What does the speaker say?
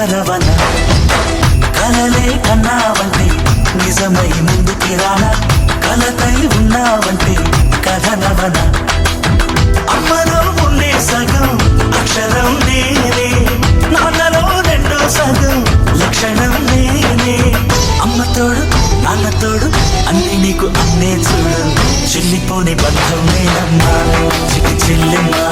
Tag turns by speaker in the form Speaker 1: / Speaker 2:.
Speaker 1: నగరవన కలలే కన్నావంటే నిజమై ముందుకి రానా కలతై ఉన్నావంటే కథనవన అమ్మలో ఉండే సగం అక్షరం నేనే నాన్నలో రెండో సగం లక్షణం నేనే అమ్మ తోడు నాన్న తోడు అన్ని నీకు అన్నే చూడు చెల్లిపోని బంధం నేనమ్మా చిటి చెల్లెమ్మా